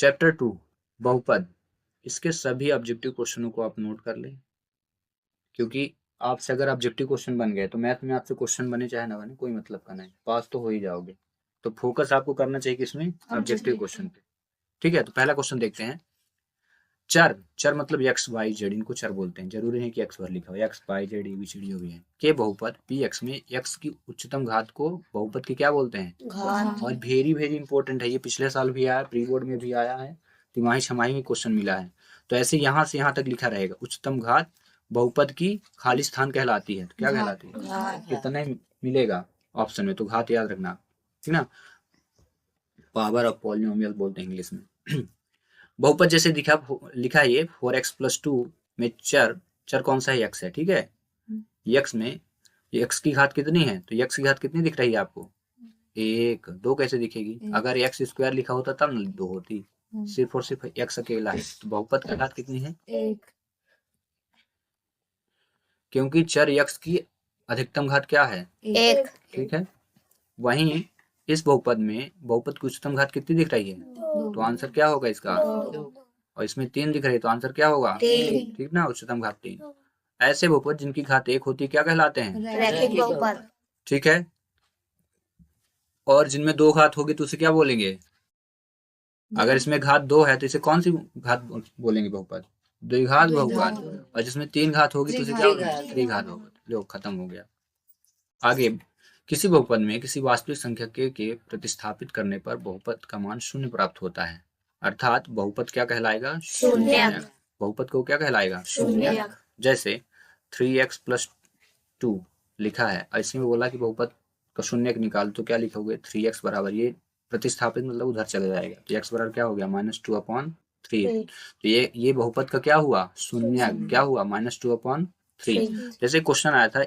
Chapter 2 बहुपद, इसके सभी ऑब्जेक्टिव क्वेश्चनों को आप नोट कर लें, क्योंकि आपसे अगर ऑब्जेक्टिव क्वेश्चन बन गए तो मैथ में आपसे क्वेश्चन बने चाहे ना बने कोई मतलब का नहीं, पास तो हो ही जाओगे। तो फोकस आपको करना चाहिए किसमें, ऑब्जेक्टिव क्वेश्चन पे। ठीक है, तो पहला क्वेश्चन देखते हैं। चर, चर मतलब एक्स वाई जेड, इनको चर बोलते हैं। जरूरी नहीं कि एक्स भर लिखा हो, एक्स वाई जेड एबीसीडी जो भी है के बहुपद पी एक्स में एक्स की उच्चतम घात को बहुपद की क्या बोलते हैं, घात। और वेरी वेरी इंपॉर्टेंट है ये, पिछले साल भी आया, प्री बोर्ड में भी आया है, तिमाही छमाही में क्वेश्चन मिला है। तो ऐसे यहाँ से यहाँ तक लिखा रहेगा, उच्चतम घात बहुपद की खाली स्थान कहलाती है। तो क्या कहलाती है, कितने मिलेगा ऑप्शन में, तो घात याद रखना, ठीक ना। पावर ऑफ पॉलिनोमियल बोलते हैं इंग्लिश में। बहुपद जैसे लिखा है ये 4x+2 में चर, चर कौन सा है, x है, ठीक है। x में x की घात कितनी है, तो x की घात कितनी दिख रही है आपको, 1, 2 कैसे दिखेगी, अगर x स्क्वायर लिखा होता तब ना 2 होती, सिर्फ और सिर्फ x अकेला है, तो बहुपद की घात कितनी है, 1, क्योंकि चर x की अधिकतम घात क्या है, 1, ठीक है। वहीं इस बहुपद में बहुपद की उच्चतम घात कितनी दिख रही है, तो आंसर क्या होगा इसका, और इसमें 3 दिख रही है, तो आंसर क्या होगा, ठीक ना, उच्चतम घात 3। ऐसे बहुपद जिनकी घात 1 होती है क्या कहलाते हैं, रैखिक बहुपद, ठीक है। और जिनमें 2 घात होगी तो उसे क्या बोलेंगे, अगर इसमें घात 2 है तो इसे कौन सी घात बोलेंगे, बहुपद द्विघात बहुपद, और जिसमें 3 घात होगी तो उसे क्या बोलेंगे, त्रिघात बहुपद। लो खत्म हो गया। आगे, किसी बहुपद में किसी वास्तविक संख्या के प्रतिस्थापित करने पर बहुपद का मान 0 प्राप्त होता है, अर्थात बहुपद क्या कहलाएगा, शून्य। बहुपद को क्या कहलाएगा, शून्य। जैसे 3x+2 लिखा है, इसमें बोला कि बहुपद का शून्य निकाल, तो क्या लिखोगे, 3x बराबर, ये प्रतिस्थापित मतलब उधर चले जाएगा, तो x बराबर क्या हो गया, -2/3। तो ये बहुपद का क्या हुआ, शून्य, क्या हुआ, -2/3। जैसे क्वेश्चन आया था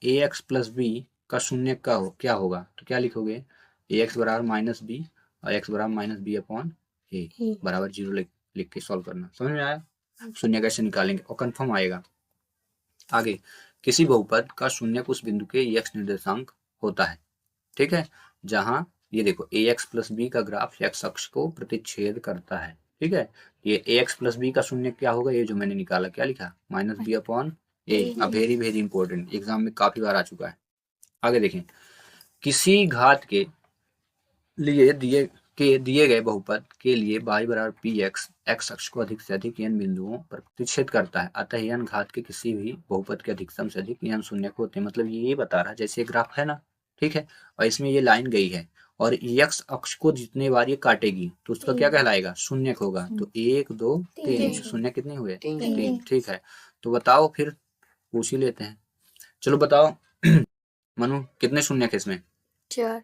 ax+b का शून्य का क्या होगा, तो क्या लिखोगे, ax बराबर -b और x बराबर -b/a बराबर 0 लिख के सॉल्व करना। समझ में आया, शून्य कैसे निकालेंगे और कंफर्म आएगा। आगे, किसी बहुपद का शून्य उस बिंदु के x निर्देशांक होता है, ठीक है, जहां ये देखो ax+b का ग्राफ x अक्ष को प्रतिच्छेद करता है, ठीक है। ये ax+b का शून्य क्या होगा, ये जो मैंने निकाला क्या लिखा, -b/a। अब वेरी वेरी इंपॉर्टेंट, एग्जाम में काफी बार आ चुका है। आगे देखें, किसी घात के लिए दिए गए बहुपद के लिए y बराबर px x अक्ष को अधिक से अधिक n बिंदुओं पर प्रतिच्छेद करता है, अतः n घात के किसी भी बहुपद के अधिकतम से अधिक n शून्य होते हैं। मतलब ये बता रहा है, जैसे ग्राफ है ना, ठीक है, और इसमें ये लाइन गई है और x अक्ष को जितने बार ये काटेगी तो उसका क्या कहलाएगा, शून्य होगा। तो 1 2 3 शून्य कितने हुए, 3, ठीक है। तो बताओ, फिर पूछ ही लेते हैं, चलो बताओ मनु, कितने शून्य है इसमें, 4,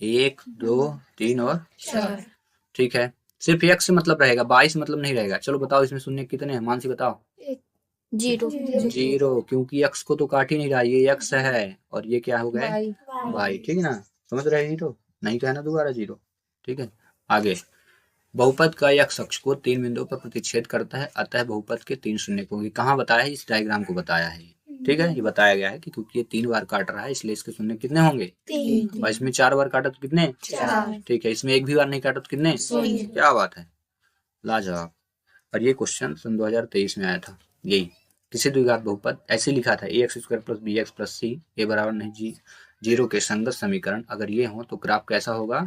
1 2 3 और 4, ठीक है। सिर्फ x से मतलब रहेगा, 22 मतलब नहीं रहेगा। चलो बताओ इसमें शून्य कितने हैं, मानसी बताओ, 0, क्योंकि x को तो काट ही नहीं रहा, ये x है और ये क्या हो गया, y, ठीक है ना, समझ रहे हैं, तो नहीं कहना दोबारा 0, ठीक है। आगे, बहुपद का x अक्ष को 3 बिंदुओं पर प्रतिच्छेद करता है, अतः बहुपद के 3 शून्य होंगे। कहाँ बताया है, इस डायग्राम को बताया है, ठीक है, ये बताया गया है कि क्योंकि ये 3 बार काट रहा है इसलिए इसके शून्य कितने होंगे, 3, और इसमें 4 बार काटा तो कितने, 4, ठीक है। इसमें एक भी बार नहीं काटा तो कितने, क्या बात है, लाजवाब। और ये क्वेश्चन सन 2023 में आया था, यही किसी द्विघात बहुपद ऐसे लिखा था, ax² + bx + c a बराबर नहीं 0 के संगत समीकरण अगर ये हो तो ग्राफ कैसा होगा,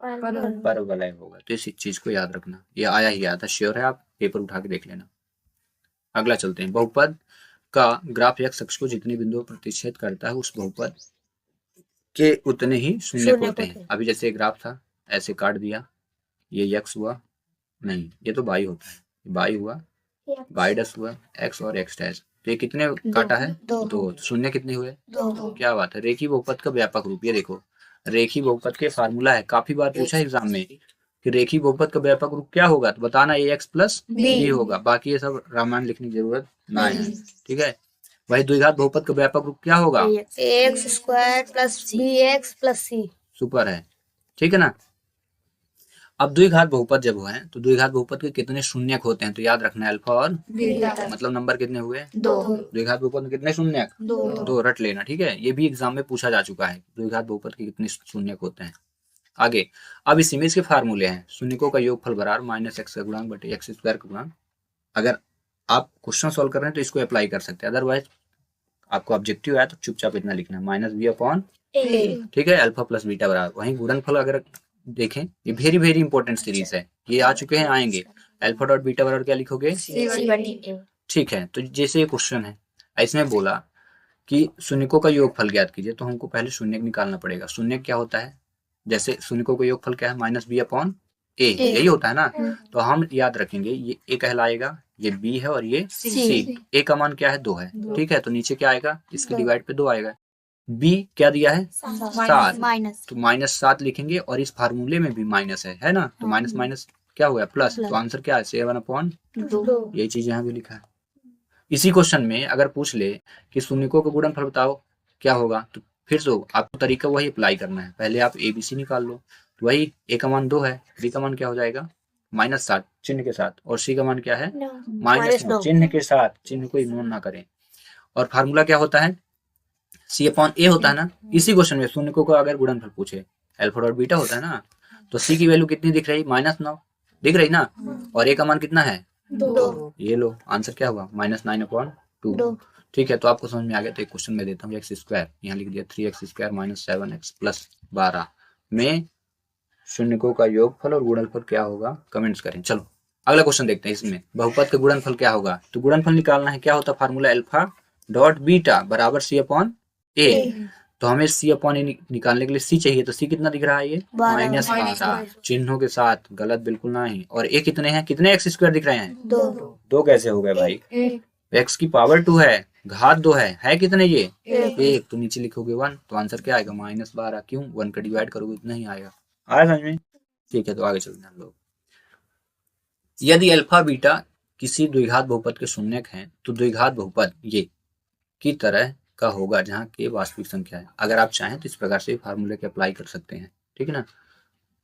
परवलय होगा। तो इस चीज को याद रखना, ये आया ही आया था, श्योर है, आप पेपर उठा के देख लेना। अगला चलते हैं, बहुपद का ग्राफ x अक्ष को जितने बिंदुओं पर प्रतिच्छेद करता है उस बहुपद के उतने ही शून्य होते हैं। अभी जैसे ग्राफ था ऐसे काट दिया, ये x हुआ, नहीं ये तो y होता है, y हुआ, y' हुआ, x और x', तो ये कितने काटा है, 2, शून्य कितने हुए, 2, क्या बात है। रेखी बहुपद का व्यापक रूप, ये देखो रेखी बहुपद के फार्मूला है, काफी बार पूछा है एग्जाम में कि रेखी बहुपद का व्यापक रूप क्या होगा, तो बताना ax + b होगा, बाकी ये सब रामायण लिखने की जरूरत नहीं है, ठीक है। वही द्विघात बहुपद का व्यापक रूप क्या होगा, ax² + bx + c, सुपर है, ठीक है ना। अब द्विघात बहुपद जब हुए तो द्विघात बहुपद के कितने शून्यक होते हैं, तो याद रखना अल्फा और बीटा, मतलब नंबर कितने हुए, 2। द्विघात बहुपद में कितने शून्यक, 2 रट लेना, ठीक है। ये भी एग्जाम में पूछा जा चुका है, द्विघात बहुपद के कितने शून्यक होते हैं। आगे अब इस इमेज के फार्मूले हैं, शून्यकों का योगफल बराबर माइनस एक्स का गुणांक बटे एक्स स्क्वायर का गुणांक। अगर आप क्वेश्चन सॉल्व कर रहे हैं तो इसको अप्लाई कर सकते हैं, अदरवाइज आपको ऑब्जेक्टिव आया तो चुपचाप इतना लिखना है माइनस बी अपॉन ए, ठीक है, अल्फा प्लस बीटा बराबर। वहीं गुणनफल अगर देखें, ये वेरी वेरी इंपॉर्टेंट सीरीज है, ये आ चुके हैं, आएंगे। अल्फा डॉट बीटा बराबर क्या लिखोगे, ठीक है। तो जैसे ये क्वेश्चन है, इसमें बोला कि शून्यकों का योगफल ज्ञात कीजिए, तो हमको पहले शून्य निकालना पड़ेगा। शून्य क्या होता है, जैसे शून्यकों का योगफल क्या है, माइनस बी अपॉन ए, यही होता है ना। तो हम याद रखेंगे ये ए कहलाएगा, ये बी है और ये सी। ए का मान क्या है, 2 है, ठीक है। तो नीचे क्या आएगा, इसके डिवाइड पे 2 आएगा। बी क्या दिया है, 7, तो -7 लिखेंगे, और इस फार्मूले में भी माइनस है ना, तो माइनस माइनस क्या हुआ, प्लस। तो आंसर क्या है, 7/2। यही चीज यहाँ भी लिखा है। इसी क्वेश्चन में अगर पूछ ले कि शून्यकों का गुणनफल बताओ क्या होगा, तो फिर से आपको तरीका वही अप्लाई करना है। पहले आप ए बी सी निकाल लो, तो वही ए का मान 2 है, बी का मान क्या हो जाएगा -7 चिन्ह के साथ, और सी का मान क्या है -9 चिन्ह के साथ, चिन्ह को इग्नोर ना करें। और फार्मूला क्या होता है, सी अपॉन ए होता है ना। इसी क्वेश्चन में शून्यकों का अगर गुणनफल पूछे, अल्फा डॉट बीटा होता है ना, तो सी की वैल्यू कितनी दिख रही, -9 दिख रही ना, और ए का मान कितना है 2। ये लो आंसर क्या हुआ, -9/2। ठीक है, तो आपको समझ में आ गया। तो एक क्वेश्चन में देता हूँ, एक्स स्क्वायर यहाँ लिख दिया 3x² - 7x + 12 में शून्यकों का योगफल और गुणनफल क्या होगा, कमेंट्स करें। चलो अगला क्वेश्चन देखते हैं। इसमें बहुपद का गुणनफल क्या होगा, तो गुणनफल निकालना है। क्या होता है फार्मूला, अल्फा डॉट बीटा बराबर सी अपॉन ए। तो हमें सी अपॉन ए निकालने के लिए सी चाहिए, तो सी कितना दिख रहा है, ये -12 चिन्हों के साथ, गलत बिल्कुल ना ही। और ए कितने हैं, कितने एक्स स्क्वायर दिख रहे हैं, 2 कैसे हो गए भाई, एक्स की पावर 2 है, घात 2 है कितने ये 1, तो नीचे लिखोगे 1, तो आंसर क्या आएगा -12। क्यों, 1 का डिवाइड करोगे इतना ही आएगा। आया समझ में, ठीक है। तो आगे चलते हैं हम लोग। यदि अल्फा बीटा किसी द्विघात बहुपद के शून्यक हैं, तो द्विघात बहुपद ये की तरह का होगा जहाँ के वास्तविक संख्या है। अगर आप चाहें तो इस प्रकार से फार्मूले के अप्लाई कर सकते हैं, ठीक है ना।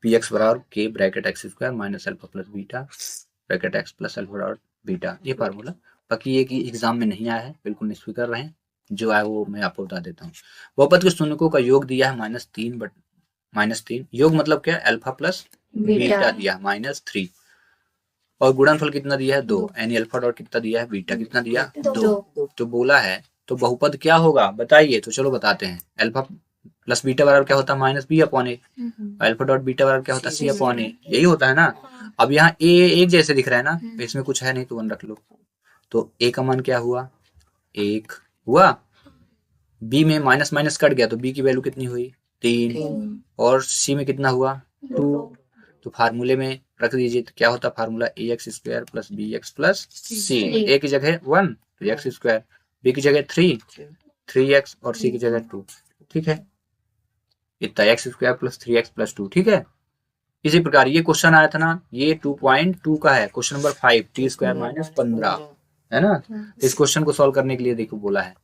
px बराबर k bracket x square minus alpha plus beta bracket x plus alpha dot beta, ये फार्मूला। बाकी ये कि एग्जाम में नहीं आया है, बिल्कुल निश्चित रहें, जो आए वो मैं आपको बता देता हूँ। बहुपद के शून्यकों का योग दिया है -3, योग मतलब क्या, अल्फा प्लस बीटा दिया -3, और गुणनफल कितना दिया है 2, यानी अल्फा डॉट कितना दिया है, बीटा कितना दिया 2। तो बोला है तो बहुपद क्या होगा बताइए, तो चलो बताते हैं। अल्फा प्लस बीटा बराबर क्या होता है, -b/a, अल्फा डॉट बीटा बराबर क्या होता है, c/a, यही होता है ना। अब यहाँ ए एक जैसे दिख रहा है ना, तो इसमें कुछ है नहीं, तो 1 रख लो। तो ए का मान क्या हुआ, 1 हुआ, बी में माइनस माइनस कट गया, तो बी की वैल्यू कितनी हुई 3, और सी में कितना हुआ 2। तो फार्मूले में रख दीजिए, तो क्या होता है फार्मूला, ax² + bx + c। ए की जगह 1 तो x², बी की जगह 3x, और सी की जगह 2, ठीक है। इतना x² + 3x + 2, ठीक है। इसी प्रकार ये क्वेश्चन आया था ना, ये 2.2 का है, क्वेश्चन नंबर 5, t² - 15 है ना। इस क्वेश्चन को सॉल्व करने के लिए देखो बोला है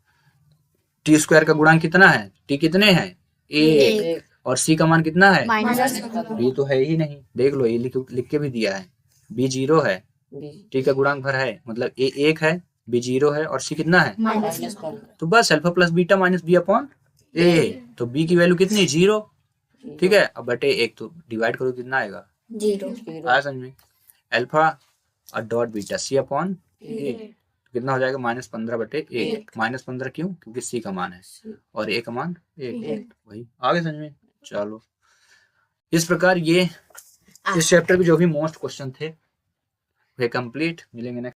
t² का गुणांक कितना है, t कितने हैं 1, और c का मान कितना है b तो है ही नहीं, देख लो ये लिख के भी दिया है, b 0 है, t का गुणांक भर है, मतलब a 1 है, b 0 है, और c कितना है तो बस alpha plus beta minus b/a। तो b की वैल्यू कितनी 0, ठीक है। अब बटे 1, तो डिवाइड करो कितना आएगा 0। आया समझ में, अल्फा और डॉट बीटा c/a कितना हो जाएगा -15/1। -15 क्यों, क्योंकि c का मान है और a का मान 1, वही आगे समझ में। चलो इस प्रकार ये इस चैप्टर के जो भी मोस्ट क्वेश्चन थे वे कंप्लीट। मिलेंगे नेक्स्ट